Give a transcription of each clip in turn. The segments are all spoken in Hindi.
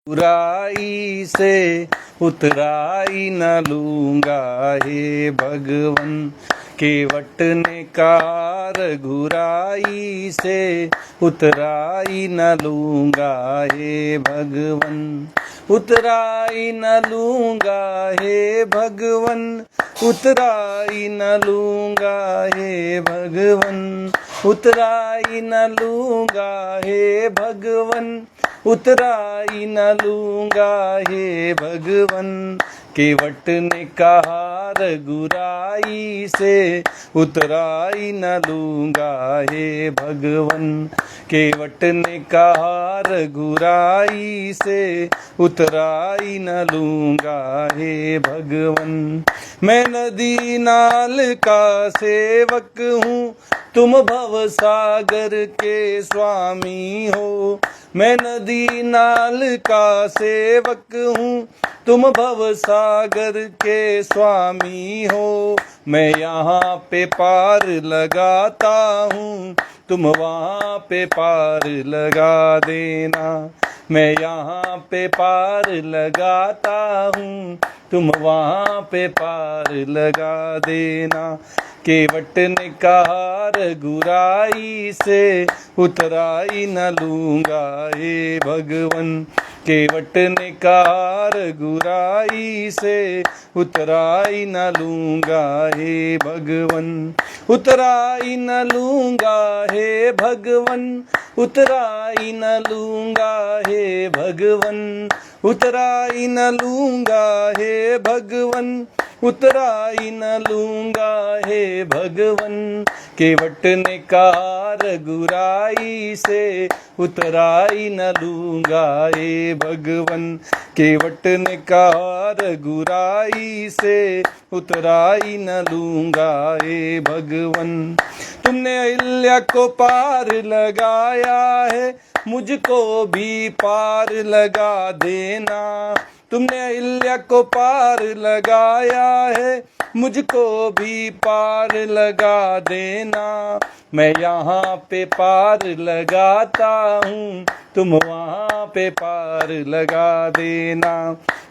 बुराई से उतराई न लूंगा हे भगवन। केवट ने कार घुराई से उतराई न लूंगा हे भगवन। उतराई न लूंगा हे भगवन। उतराई न लूंगा हे भगवन। उतराई न लूंगा हे भगवन। उतराई न लूंगा हे भगवन। केवट ने कहार गुराई से उतराई न लूंगा हे भगवन। केवट ने कहार गुराई से उतराई न लूंगा हे भगवन। मैं नदी नाल का सेवक हूँ, तुम भव सागर के स्वामी हो। मैं नदी नाल का सेवक हूँ, तुम भव सागर के स्वामी हो। मैं यहाँ पे पार लगाता हूँ, तुम वहाँ पे पार लगा देना। मैं यहाँ पे पार लगाता हूँ, तुम वहाँ पे पार लगा देना। केवट ने कहार गुराई से उतराई न लूंगा हे भगवन। केवट ने कहार गुराई से उतराई न लूंगा हे भगवन। उतराई न लूंगा हे भगवन। उतराई न लूंगा हे भगवन। उतराई न लूंगा हे भगवन। उतराई न लूंगा हे भगवन। केवट ने कार गुराई से उतराई न लूंगा हे भगवन। केवट ने कार गुराई से उतराई न लूंगा हे भगवन। तुमने अहिल्या को पार लगाया है, मुझको भी पार लगा देना। तुमने अहिल्या को पार लगाया है, मुझको भी पार लगा देना। मैं यहाँ पे पार लगाता हूँ, तुम वहाँ पे पार लगा देना।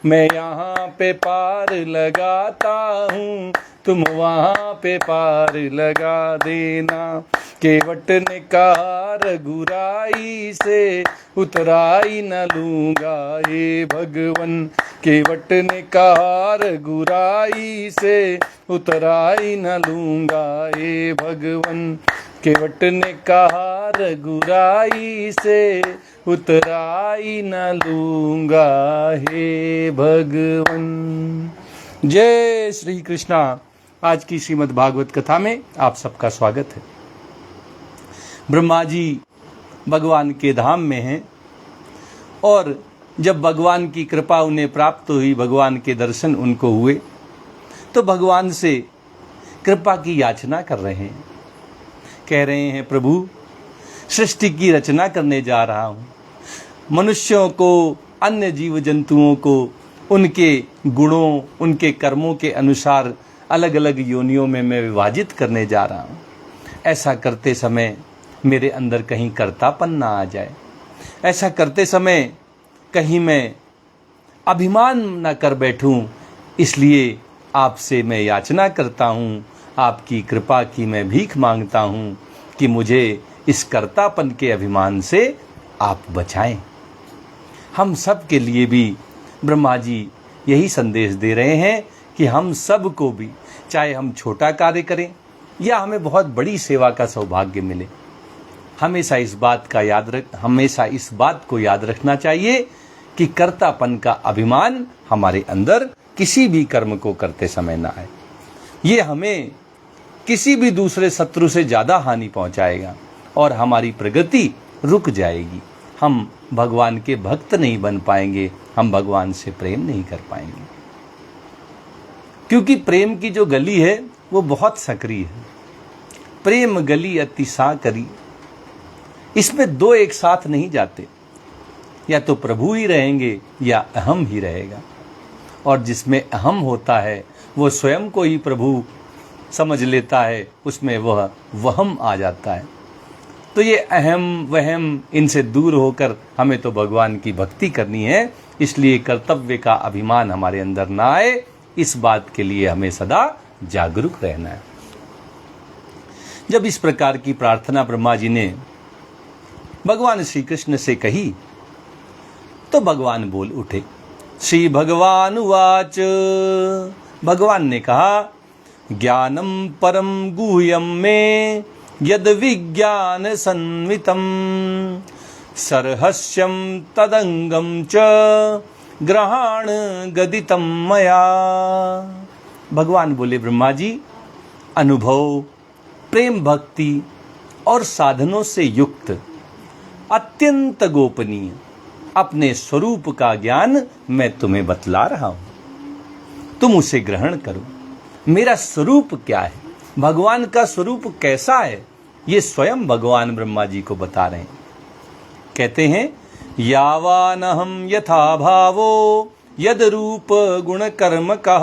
मैं यहाँ पे पार लगाता हूँ, तुम वहाँ पे पार लगा देना। केवट ने कार गुराई से उतराई न लूंगा हे भगवन। केवट ने कार गुराई से उतराई न लूंगा हे भगवन। केवट ने कार गुराई से उतराई न लूंगा हे भगवन। जय श्री कृष्णा। आज की श्रीमद् भागवत कथा में आप सबका स्वागत है। ब्रह्मा जी भगवान के धाम में हैं और जब भगवान की कृपा उन्हें प्राप्त हुई, भगवान के दर्शन उनको हुए, तो भगवान से कृपा की याचना कर रहे हैं। कह रहे हैं, प्रभु सृष्टि की रचना करने जा रहा हूँ, मनुष्यों को, अन्य जीव जंतुओं को उनके गुणों, उनके कर्मों के अनुसार अलग अलग योनियों में मैं विभाजित करने जा रहा हूँ। ऐसा करते समय मेरे अंदर कहीं कर्तापन ना आ जाए। ऐसा करते समय कहीं मैं अभिमान न कर बैठूं, इसलिए आपसे मैं याचना करता हूँ, आपकी कृपा की मैं भीख मांगता हूँ कि मुझे इस कर्तापन के अभिमान से आप बचाएं। हम सब के लिए भी ब्रह्मा जी यही संदेश दे रहे हैं कि हम सब को भी, चाहे हम छोटा कार्य करें या हमें बहुत बड़ी सेवा का सौभाग्य मिले, हमेशा इस बात को याद रखना चाहिए कि कर्तापन का अभिमान हमारे अंदर किसी भी कर्म को करते समय ना आए। ये हमें किसी भी दूसरे शत्रु से ज़्यादा हानि पहुंचाएगा और हमारी प्रगति रुक जाएगी। हम भगवान के भक्त नहीं बन पाएंगे, हम भगवान से प्रेम नहीं कर पाएंगे, क्योंकि प्रेम की जो गली है वो बहुत सक्रिय है। प्रेम गली अति साकरी, इसमें दो एक साथ नहीं जाते, या तो प्रभु ही रहेंगे या अहम ही रहेगा। और जिसमें अहम होता है वो स्वयं को ही प्रभु समझ लेता है, उसमें वह वहम आ जाता है। तो ये अहम वहम इनसे दूर होकर हमें तो भगवान की भक्ति करनी है, इसलिए कर्तव्य का अभिमान हमारे अंदर ना आए, इस बात के लिए हमें सदा जागरूक रहना है। जब इस प्रकार की प्रार्थना ब्रह्मा जी ने भगवान श्री कृष्ण से कही तो भगवान बोल उठे। श्री भगवान उवाच, भगवान ने कहा, ज्ञानम परम गुह्यम में यद विज्ञान संवितम सरहस्यम तदंगम च ग्रहण गदितम मया। भगवान बोले, ब्रह्मा जी, अनुभव, प्रेम भक्ति और साधनों से युक्त अत्यंत गोपनीय अपने स्वरूप का ज्ञान मैं तुम्हें बतला रहा हूं, तुम उसे ग्रहण करो। मेरा स्वरूप क्या है, भगवान का स्वरूप कैसा है, ये स्वयं भगवान ब्रह्मा जी को बता रहे हैं। कहते हैं, यावानहम यथा भावो यद रूप गुण कर्म कह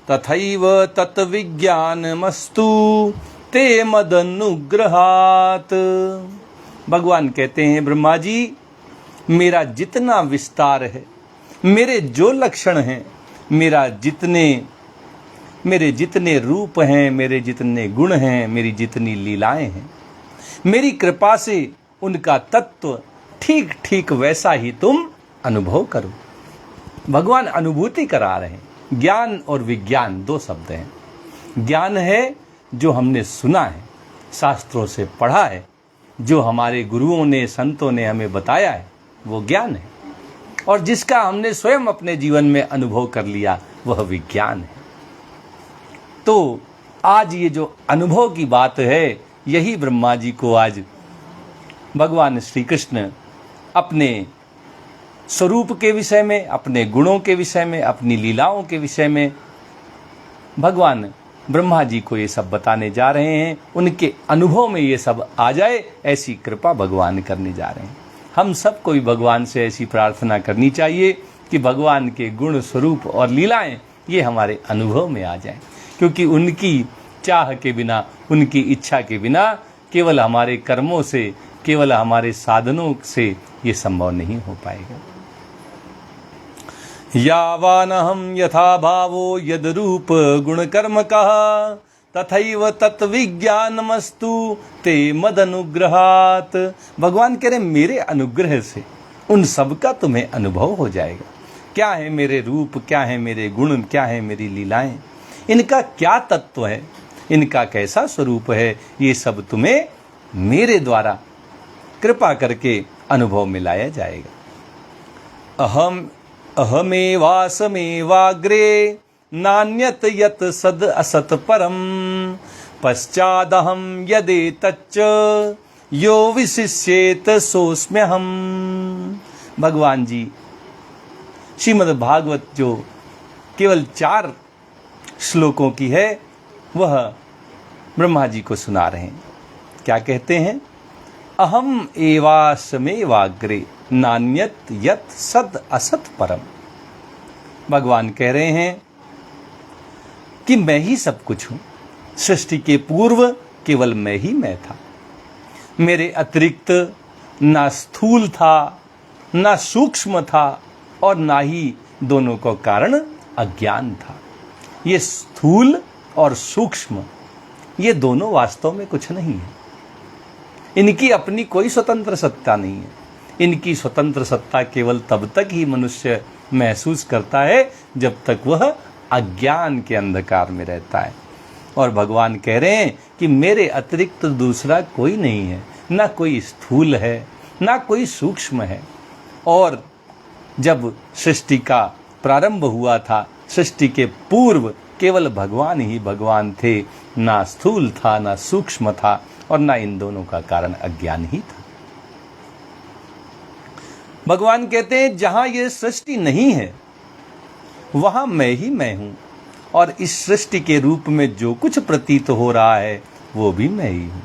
तथैव तत्विज्ञानमस्तु ते मदनुग्रहात्। भगवान कहते हैं, ब्रह्मा जी, मेरा जितना विस्तार है, मेरे जो लक्षण हैं, मेरे जितने रूप हैं, मेरे जितने गुण हैं, मेरी जितनी लीलाएं हैं, मेरी कृपा से उनका तत्व ठीक ठीक वैसा ही तुम अनुभव करो। भगवान अनुभूति करा रहे हैं। ज्ञान और विज्ञान दो शब्द हैं। ज्ञान है जो हमने सुना है, शास्त्रों से पढ़ा है, जो हमारे गुरुओं ने, संतों ने हमें बताया है, वो ज्ञान है। और जिसका हमने स्वयं अपने जीवन में अनुभव कर लिया, वह विज्ञान है। तो आज ये जो अनुभव की बात है, यही ब्रह्मा जी को आज भगवान श्री कृष्ण अपने स्वरूप के विषय में, अपने गुणों के विषय में, अपनी लीलाओं के विषय में भगवान ब्रह्मा जी को ये सब बताने जा रहे हैं। उनके अनुभव में ये सब आ जाए, ऐसी कृपा भगवान करने जा रहे हैं। हम सबको भी भगवान से ऐसी प्रार्थना करनी चाहिए कि भगवान के गुण, स्वरूप और लीलाएं ये हमारे अनुभव में आ जाएं, क्योंकि उनकी चाह के बिना, उनकी इच्छा के बिना, केवल हमारे कर्मों से, केवल हमारे साधनों से ये संभव नहीं हो पाएगा। यावानहम यथा भावो यद रूप गुण कर्म कहा तथैव तत्विज्ञानमस्तु ते मदनुग्रहात्। भगवान कह रहे, मेरे अनुग्रह से उन सब का तुम्हें अनुभव हो जाएगा। क्या है मेरे रूप, क्या है मेरे गुण, क्या है मेरी लीलाएं, इनका क्या तत्व है, इनका कैसा स्वरूप है, ये सब तुम्हें मेरे द्वारा कृपा करके अनुभव में लाया जाएगा। अहमेवासमेवाग्रे नान्यत यत सद असत परम पश्चादहम यदेतच्च यो विशिष्येत सोस्म्यहम। भगवान जी श्रीमद् भागवत जो केवल 4 श्लोकों की है, वह ब्रह्मा जी को सुना रहे हैं। क्या कहते हैं? अहम एवासमेवाग्रे नान्यत यत सद असत परम। भगवान कह रहे हैं कि मैं ही सब कुछ हूं। सृष्टि के पूर्व केवल मैं ही मैं था। मेरे अतिरिक्त ना स्थूल था, ना सूक्ष्म था, और ना ही दोनों का कारण अज्ञान था। ये स्थूल और सूक्ष्म, ये दोनों वास्तव में कुछ नहीं है। इनकी अपनी कोई स्वतंत्र सत्ता नहीं है। इनकी स्वतंत्र सत्ता केवल तब तक ही मनुष्य महसूस करता है जब तक वह अज्ञान के अंधकार में रहता है। और भगवान कह रहे हैं कि मेरे अतिरिक्त दूसरा कोई नहीं है, ना कोई स्थूल है, ना कोई सूक्ष्म है। और जब सृष्टि का प्रारंभ हुआ था, सृष्टि के पूर्व केवल भगवान ही भगवान थे। ना स्थूल था, ना सूक्ष्म था, और ना इन दोनों का कारण अज्ञान ही था। भगवान कहते हैं, जहां ये सृष्टि नहीं है वहां मैं ही मैं हूं, और इस सृष्टि के रूप में जो कुछ प्रतीत हो रहा है वो भी मैं ही हूं।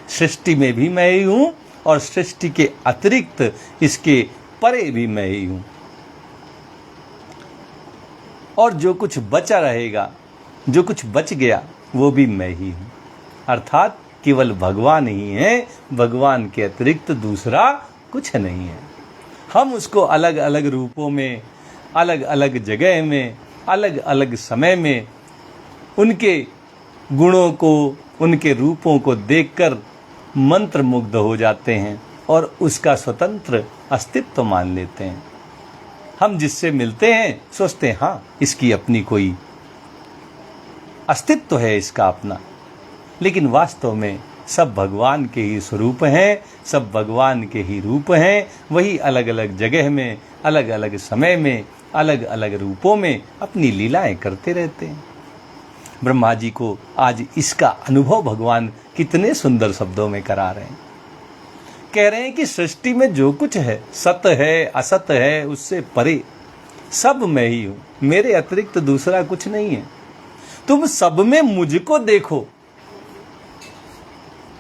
सृष्टि में भी मैं ही हूं, और सृष्टि के अतिरिक्त, इसके परे भी मैं ही हूं। और जो कुछ बचा रहेगा, जो कुछ बच गया, वो भी मैं ही हूं। अर्थात केवल भगवान ही है, भगवान के अतिरिक्त दूसरा कुछ नहीं है। हम उसको अलग अलग रूपों में, अलग अलग जगह में, अलग अलग समय में उनके गुणों को, उनके रूपों को देखकर मंत्रमुग्ध हो जाते हैं और उसका स्वतंत्र अस्तित्व मान लेते हैं। हम जिससे मिलते हैं सोचते हैं हाँ इसकी अपनी कोई अस्तित्व है, इसका अपना, लेकिन वास्तव में सब भगवान के ही स्वरूप हैं, सब भगवान के ही रूप हैं। वही अलग अलग जगह में, अलग अलग समय में, अलग अलग रूपों में अपनी लीलाएं करते रहते हैं। ब्रह्मा जी को आज इसका अनुभव भगवान कितने सुंदर शब्दों में करा रहे हैं। कह रहे हैं कि सृष्टि में जो कुछ है, सत है असत है, उससे परे सब मैं ही हूं, मेरे अतिरिक्त दूसरा कुछ नहीं है। तुम सब में मुझको देखो,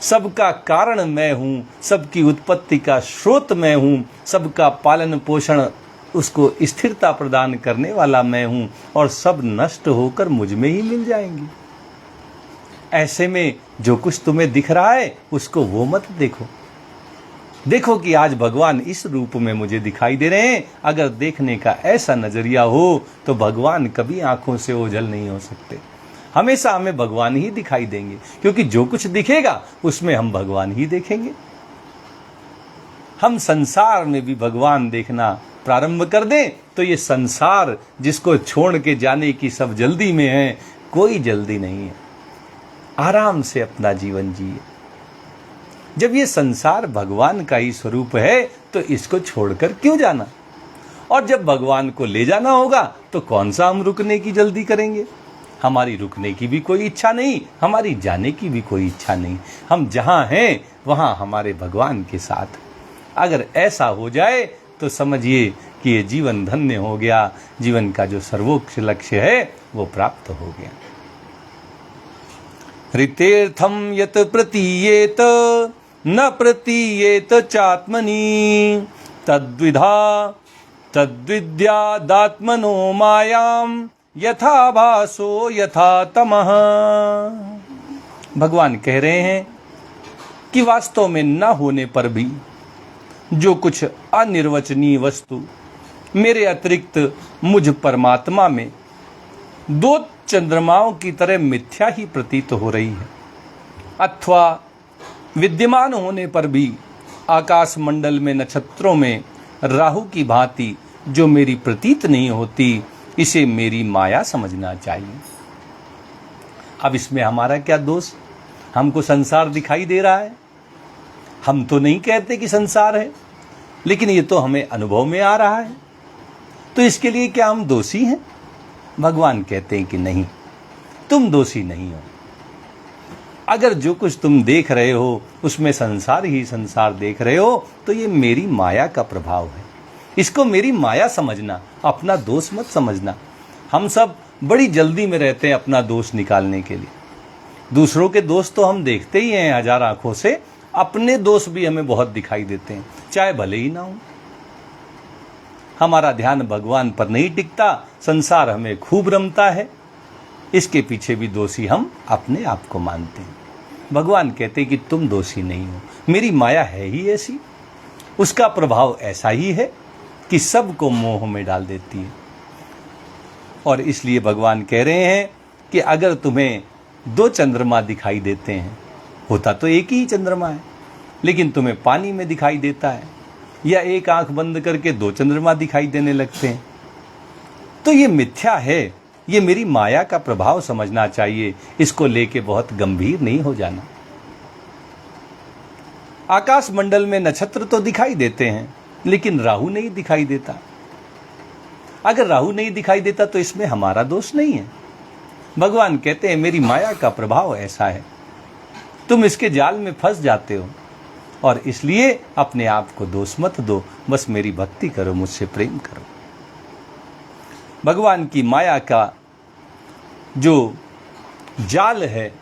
सबका कारण मैं हूं, सबकी उत्पत्ति का स्रोत मैं हूं, सबका पालन पोषण, उसको स्थिरता प्रदान करने वाला मैं हूं, और सब नष्ट होकर मुझ में ही मिल जाएंगे। ऐसे में जो कुछ तुम्हें दिख रहा है उसको वो मत देखो। देखो कि आज भगवान इस रूप में मुझे दिखाई दे रहे हैं। अगर देखने का ऐसा नजरिया हो तो भगवान कभी आंखों से ओझल नहीं हो सकते, हमेशा हमें भगवान ही दिखाई देंगे, क्योंकि जो कुछ दिखेगा उसमें हम भगवान ही देखेंगे। हम संसार में भी भगवान देखना प्रारंभ कर दें तो ये संसार जिसको छोड़ के जाने की सब जल्दी में है, कोई जल्दी नहीं है, आराम से अपना जीवन जिए। जब ये संसार भगवान का ही स्वरूप है तो इसको छोड़कर क्यों जाना, और जब भगवान को ले जाना होगा तो कौन सा हम रुकने की जल्दी करेंगे। हमारी रुकने की भी कोई इच्छा नहीं, हमारी जाने की भी कोई इच्छा नहीं। हम जहां हैं वहां हमारे भगवान के साथ। अगर ऐसा हो जाए तो समझिए कि ये जीवन धन्य हो गया, जीवन का जो सर्वोच्च लक्ष्य है वो प्राप्त हो गया। ऋतेर्थम यत प्रतीयेत न प्रतीयेत चात्मनि, तद्विधा तद्विद्यादात्मनो मायाम यथा भासो यथा तमः। भगवान कह रहे हैं कि वास्तव में न होने पर भी जो कुछ अनिर्वचनीय वस्तु मेरे अतिरिक्त मुझ परमात्मा में दो चंद्रमाओं की तरह मिथ्या ही प्रतीत हो रही है, अथवा विद्यमान होने पर भी आकाश मंडल में नक्षत्रों में राहु की भांति जो मेरी प्रतीत नहीं होती, इसे मेरी माया समझना चाहिए। अब इसमें हमारा क्या दोष? हमको संसार दिखाई दे रहा है, हम तो नहीं कहते कि संसार है, लेकिन ये तो हमें अनुभव में आ रहा है, तो इसके लिए क्या हम दोषी हैं? भगवान कहते हैं कि नहीं, तुम दोषी नहीं हो। अगर जो कुछ तुम देख रहे हो उसमें संसार ही संसार देख रहे हो तो ये मेरी माया का प्रभाव है, इसको मेरी माया समझना, अपना दोष मत समझना। हम सब बड़ी जल्दी में रहते हैं अपना दोष निकालने के लिए। दूसरों के दोष तो हम देखते ही हैं हजार आंखों से, अपने दोष भी हमें बहुत दिखाई देते हैं, चाहे भले ही ना हो। हमारा ध्यान भगवान पर नहीं टिकता, संसार हमें खूब रमता है, इसके पीछे भी दोषी हम अपने आप को मानते हैं। भगवान कहते हैं कि तुम दोषी नहीं हो, मेरी माया है ही ऐसी, उसका प्रभाव ऐसा ही है कि सबको मोह में डाल देती है। और इसलिए भगवान कह रहे हैं कि अगर तुम्हें दो चंद्रमा दिखाई देते हैं, होता तो एक ही चंद्रमा है, लेकिन तुम्हें पानी में दिखाई देता है, या एक आंख बंद करके दो चंद्रमा दिखाई देने लगते हैं, तो ये मिथ्या है, ये मेरी माया का प्रभाव समझना चाहिए, इसको लेके बहुत गंभीर नहीं हो जाना। आकाश मंडल में नक्षत्र तो दिखाई देते हैं, लेकिन राहु नहीं दिखाई देता। अगर राहु नहीं दिखाई देता तो इसमें हमारा दोष नहीं है। भगवान कहते हैं मेरी माया का प्रभाव ऐसा है, तुम इसके जाल में फंस जाते हो, और इसलिए अपने आप को दोष मत दो, बस मेरी भक्ति करो, मुझसे प्रेम करो। भगवान की माया का जो जाल है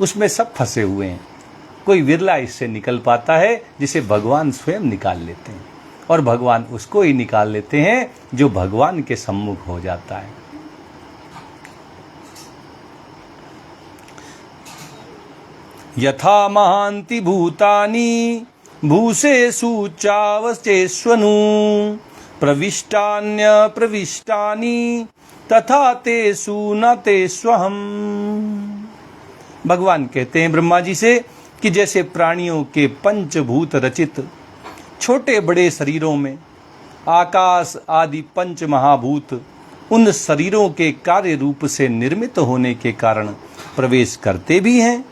उसमें सब फंसे हुए हैं, कोई विरला इससे निकल पाता है जिसे भगवान स्वयं निकाल लेते हैं, और भगवान उसको ही निकाल लेते हैं जो भगवान के सम्मुख हो जाता है। यथा महांति भूतानि भूसेषु चावचेष्वनु प्रविष्टान्य प्रविष्टानि तथा तेषु न तेष्वहम्। भगवान कहते हैं ब्रह्मा जी से कि जैसे प्राणियों के पंचभूत रचित छोटे बड़े शरीरों में आकाश आदि पंच महाभूत उन शरीरों के कार्य रूप से निर्मित होने के कारण प्रवेश करते भी हैं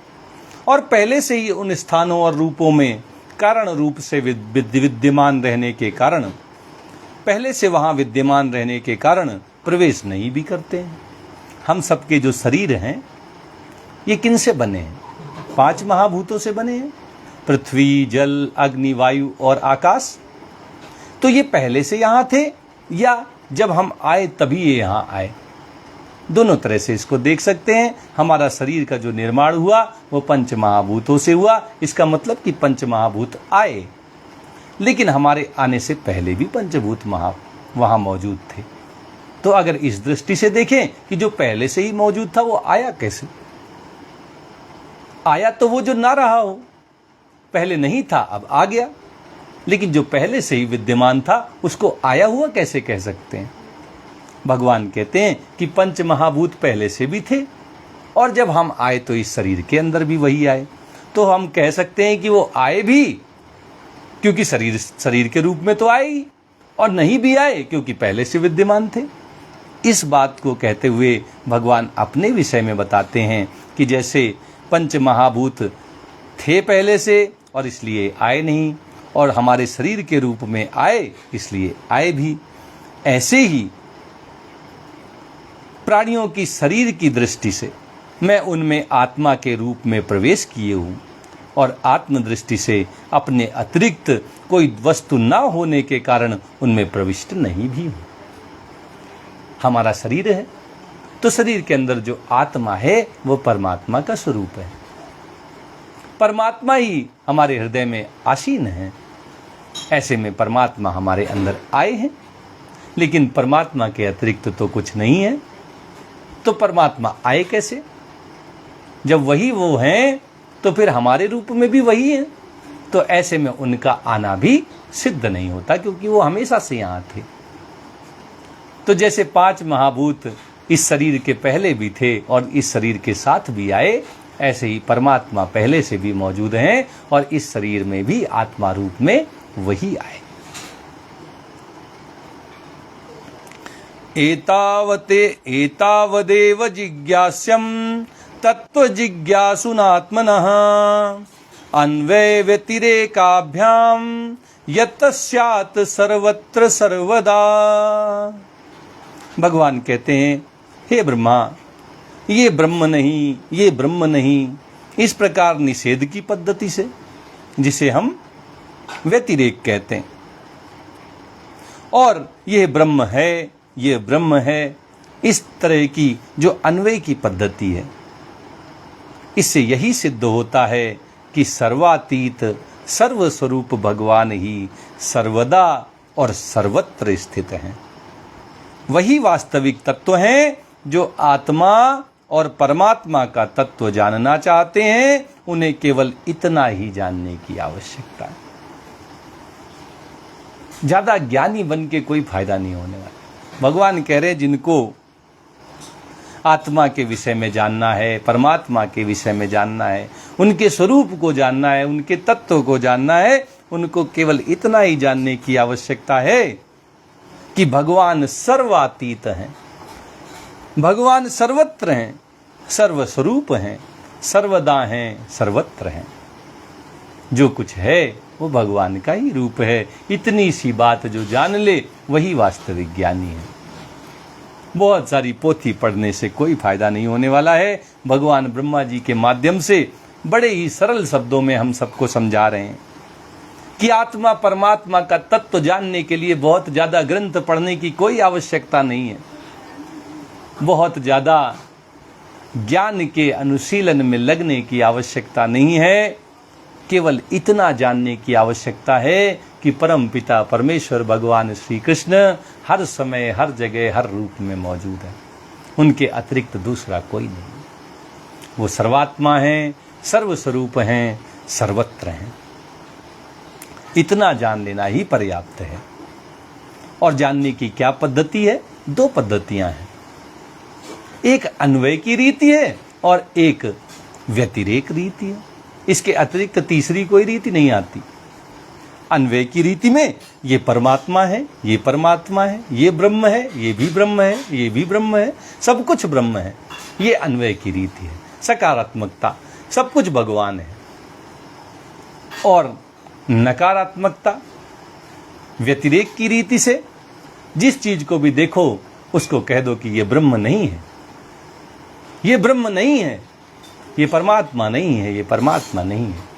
और पहले से ही उन स्थानों और रूपों में कारण रूप से विद्यमान रहने के कारण पहले से वहाँ विद्यमान रहने के कारण प्रवेश नहीं भी करते हैं। हम सबके जो शरीर हैं ये किन से बने हैं? 5 महाभूतों से बने हैं, पृथ्वी, जल, अग्नि, वायु और आकाश। तो ये पहले से यहाँ थे या जब हम आए तभी ये यहाँ आए? दोनों तरह से इसको देख सकते हैं। हमारा शरीर का जो निर्माण हुआ वो 5 महाभूतों से हुआ, इसका मतलब कि 5 महाभूत आए, लेकिन हमारे आने से पहले भी पंचभूत वहाँ मौजूद थे। तो अगर इस दृष्टि से देखें कि जो पहले से ही मौजूद था वो आया कैसे? आया तो वो जो ना रहा हो, पहले नहीं था अब आ गया, लेकिन जो पहले से ही विद्यमान था उसको आया हुआ कैसे कह सकते हैं? भगवान कहते हैं कि 5 महाभूत पहले से भी थे और जब हम आए तो इस शरीर के अंदर भी वही आए। तो हम कह सकते हैं कि वो आए भी क्योंकि शरीर के रूप में तो आए ही, और नहीं भी आए क्योंकि पहले से विद्यमान थे। इस बात को कहते हुए भगवान अपने विषय में बताते हैं कि जैसे 5 महाभूत थे पहले से और इसलिए आए नहीं, और हमारे शरीर के रूप में आए इसलिए आए भी, ऐसे ही प्राणियों की शरीर की दृष्टि से मैं उनमें आत्मा के रूप में प्रवेश किए हूँ और आत्म दृष्टि से अपने अतिरिक्त कोई वस्तु न होने के कारण उनमें प्रविष्ट नहीं भी हूँ। हमारा शरीर है तो शरीर के अंदर जो आत्मा है वो परमात्मा का स्वरूप है। परमात्मा ही हमारे हृदय में आसीन है। ऐसे में परमात्मा हमारे अंदर आए हैं, लेकिन परमात्मा के अतिरिक्त तो कुछ नहीं है। तो परमात्मा आए कैसे? जब वही वो हैं तो फिर हमारे रूप में भी वही हैं। तो ऐसे में उनका आना भी सिद्ध नहीं होता क्योंकि वो हमेशा से यहाँ थे। तो जैसे 5 महाभूत इस शरीर के पहले भी थे और इस शरीर के साथ भी आए, ऐसे ही परमात्मा पहले से भी मौजूद हैं और इस शरीर में भी आत्मा रूप में वही आए। एतावदेव जिज्ञास्यम् तत्व जिज्ञासुनात्मनः अन्वय व्यतिरेकाभ्याम यत्स्यात् सर्वत्र सर्वदा। भगवान कहते हैं, हे ब्रह्मा, ये ब्रह्म नहीं, ये ब्रह्म नहीं, इस प्रकार निषेध की पद्धति से, जिसे हम व्यतिरेक कहते हैं, और यह ब्रह्म है, ये ब्रह्म है, इस तरह की जो अन्वय की पद्धति है, इससे यही सिद्ध होता है कि सर्वातीत सर्वस्वरूप भगवान ही सर्वदा और सर्वत्र स्थित हैं। वही वास्तविक तत्व हैं जो आत्मा और परमात्मा का तत्व जानना चाहते हैं। उन्हें केवल इतना ही जानने की आवश्यकता है। ज्यादा ज्ञानी बन के कोई फायदा नहीं होने वाला। भगवान कह रहे जिनको आत्मा के विषय में जानना है, परमात्मा के विषय में जानना है, उनके स्वरूप को जानना है, उनके तत्व को जानना है, उनको केवल इतना ही जानने की आवश्यकता है कि भगवान सर्वातीत हैं, भगवान सर्वत्र हैं, सर्वस्वरूप हैं, सर्वदा हैं, सर्वत्र हैं। जो कुछ है वो भगवान का ही रूप है। इतनी सी बात जो जान ले वही वास्तविक ज्ञानी है। बहुत सारी पोथी पढ़ने से कोई फायदा नहीं होने वाला है। भगवान ब्रह्मा जी के माध्यम से बड़े ही सरल शब्दों में हम सबको समझा रहे हैं कि आत्मा परमात्मा का तत्व जानने के लिए बहुत ज्यादा ग्रंथ पढ़ने की कोई आवश्यकता नहीं है। बहुत ज्यादा ज्ञान के अनुशीलन में लगने की आवश्यकता नहीं है। केवल इतना जानने की आवश्यकता है कि परम पिता परमेश्वर भगवान श्री कृष्ण हर समय, हर जगह, हर रूप में मौजूद है। उनके अतिरिक्त दूसरा कोई नहीं। वो सर्वात्मा हैं, सर्वस्वरूप हैं, सर्वत्र हैं। इतना जान लेना ही पर्याप्त है। और जानने की क्या पद्धति है? दो पद्धतियां हैं, एक अन्वय की रीति है और एक व्यतिरेक रीति है। इसके अतिरिक्त तीसरी कोई रीति नहीं आती। अन्वय की रीति में ये परमात्मा है, ये परमात्मा है, ये ब्रह्म है, ये भी ब्रह्म है, ये भी ब्रह्म है, सब कुछ ब्रह्म है, ये अन्वय की रीति है। सकारात्मकता, सब कुछ भगवान है। और नकारात्मकता, व्यतिरेक की रीति से जिस चीज को भी देखो उसको कह दो कि ये ब्रह्म नहीं है, ये ब्रह्म नहीं है, ये परमात्मा नहीं है, ये परमात्मा नहीं है।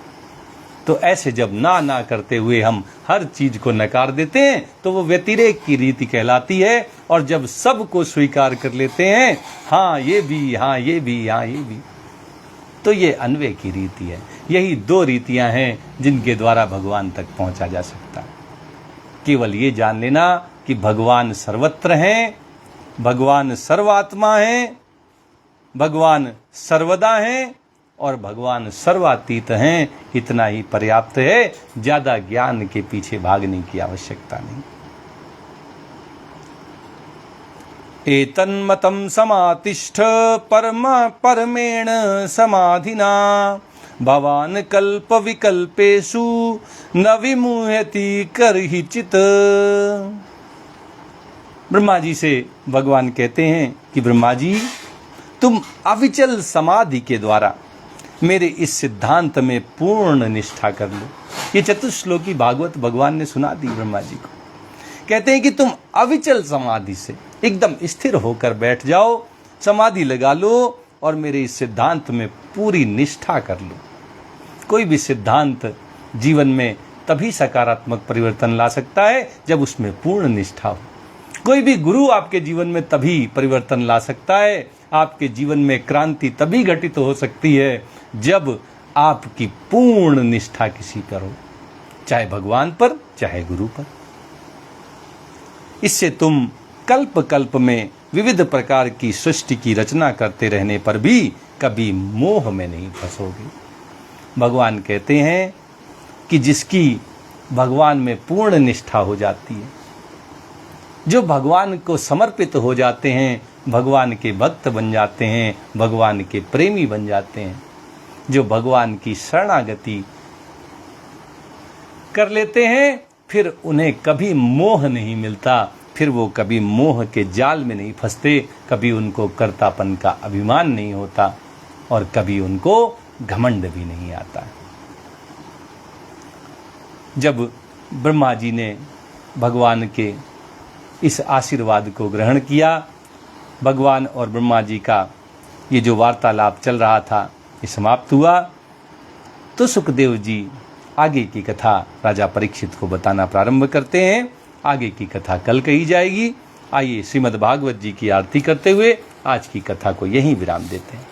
तो ऐसे जब ना करते हुए हम हर चीज को नकार देते हैं तो वो व्यतिरेक की रीति कहलाती है। और जब सब को स्वीकार कर लेते हैं, हाँ ये भी, हाँ ये भी, हाँ ये भी, तो ये अन्वय की रीति है। यही दो रीतियां हैं जिनके द्वारा भगवान तक पहुंचा जा सकता है। केवल ये जान लेना कि भगवान सर्वत्र हैं, भगवान सर्वात्मा हैं, भगवान सर्वदा हैं और भगवान सर्वातीत हैं। इतना ही पर्याप्त है। ज्यादा ज्ञान के पीछे भागने की आवश्यकता नहीं। एतन्मतं समातिष्ठ परमेण समाधिना भवान कल्प विकल्पेषु न विमुह्यति करहिचित्। ब्रह्मा जी से भगवान कहते हैं कि ब्रह्मा जी, तुम अविचल समाधि के द्वारा मेरे इस सिद्धांत में पूर्ण निष्ठा कर लो। ये चतुश्लोकी भागवत भगवान ने सुना दी ब्रह्मा जी को। कहते हैं कि तुम अविचल समाधि से एकदम स्थिर होकर बैठ जाओ, समाधि लगा लो और मेरे इस सिद्धांत में पूरी निष्ठा कर लो। कोई भी सिद्धांत जीवन में तभी सकारात्मक परिवर्तन ला सकता है जब उसमें पूर्ण निष्ठा हो। कोई भी गुरु आपके जीवन में तभी परिवर्तन ला सकता है, आपके जीवन में क्रांति तभी घटित हो सकती है जब आपकी पूर्ण निष्ठा किसी पर हो, चाहे भगवान पर, चाहे गुरु पर। इससे तुम कल्प कल्प में विविध प्रकार की सृष्टि की रचना करते रहने पर भी कभी मोह में नहीं फंसोगे। भगवान कहते हैं कि जिसकी भगवान में पूर्ण निष्ठा हो जाती है, जो भगवान को समर्पित हो जाते हैं, भगवान के भक्त बन जाते हैं, भगवान के प्रेमी बन जाते हैं, जो भगवान की शरणागति कर लेते हैं, फिर उन्हें कभी मोह नहीं मिलता, फिर वो कभी मोह के जाल में नहीं फंसते, कभी उनको कर्तापन का अभिमान नहीं होता और कभी उनको घमंड भी नहीं आता। जब ब्रह्मा जी ने भगवान के इस आशीर्वाद को ग्रहण किया, भगवान और ब्रह्मा जी का ये जो वार्तालाप चल रहा था ये समाप्त हुआ, तो सुखदेव जी आगे की कथा राजा परीक्षित को बताना प्रारंभ करते हैं। आगे की कथा कल कही जाएगी। आइए श्रीमद् भागवत जी की आरती करते हुए आज की कथा को यहीं विराम देते हैं।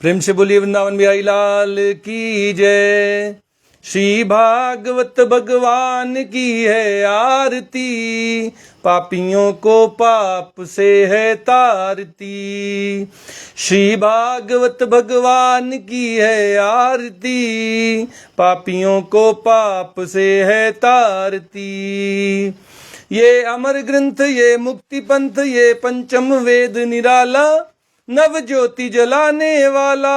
प्रेम से बोलिए वृंदावन बिहारी लाल की जय। श्री भागवत भगवान की है आरती, पापियों को पाप से है तारती। श्री भागवत भगवान की है आरती, पापियों को पाप से है तारती। ये अमर ग्रंथ, ये मुक्ति पंथ, ये पंचम वेद निराला, नव ज्योति जलाने वाला।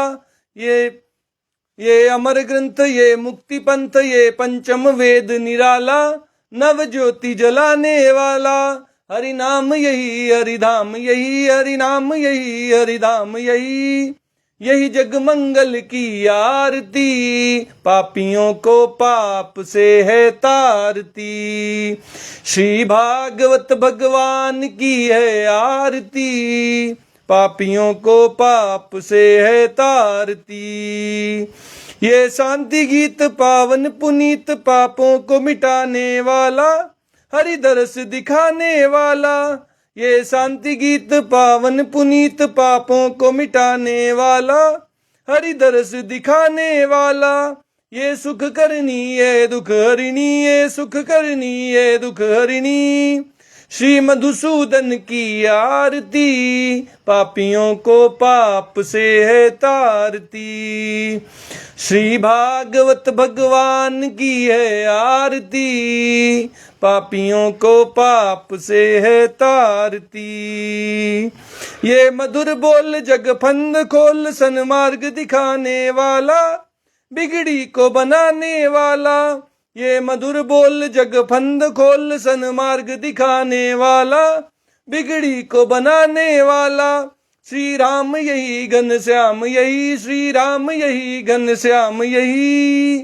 ये अमर ग्रंथ, ये मुक्ति पंथ, ये पंचम वेद निराला, नव ज्योति जलाने वाला। हरि नाम यही हरिधाम, यही हरि नाम यही हरिधाम, यही जग मंगल की आरती, पापियों को पाप से है तारती। श्री भागवत भगवान की है आरती, पापियों को पाप से है तारती। ये शांति गीत पावन पुनीत पापों को मिटाने वाला, हरि दरस दिखाने वाला। ये शांति गीत पावन पुनीत पापों को मिटाने वाला, हरि दरस दिखाने वाला। ये सुख करनी ये दुख हरिणी, ये सुख करनी ये दुख हरिणी। श्री मधुसूदन की आरती पापियों को पाप से है तारती। श्री भागवत भगवान की है आरती पापियों को पाप से है तारती। ये मधुर बोल जग फंद खोल सन्मार्ग दिखाने वाला, बिगड़ी को बनाने वाला। ये मधुर बोल जग फंद खोल सन्मार्ग दिखाने वाला, बिगड़ी को बनाने वाला। श्री राम यही घनश्याम यही, श्री राम यही घनश्याम यही।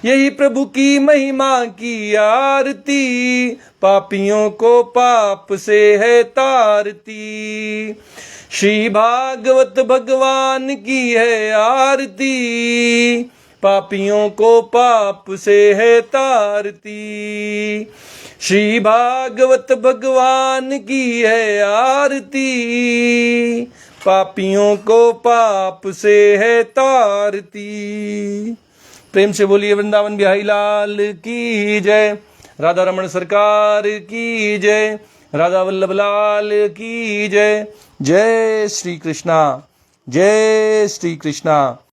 यही प्रभु की महिमा की आरती पापियों को पाप से है तारती। श्री भागवत भगवान की है आरती पापियों को पाप से है तारती। श्री भागवत भगवान की है आरती पापियों को पाप से है तारती। प्रेम से बोलिए वृंदावन बिहारी लाल की जय, राधा रमण सरकार की जय, राधा वल्लभ लाल की जय। जय श्री कृष्णा, जय श्री कृष्णा।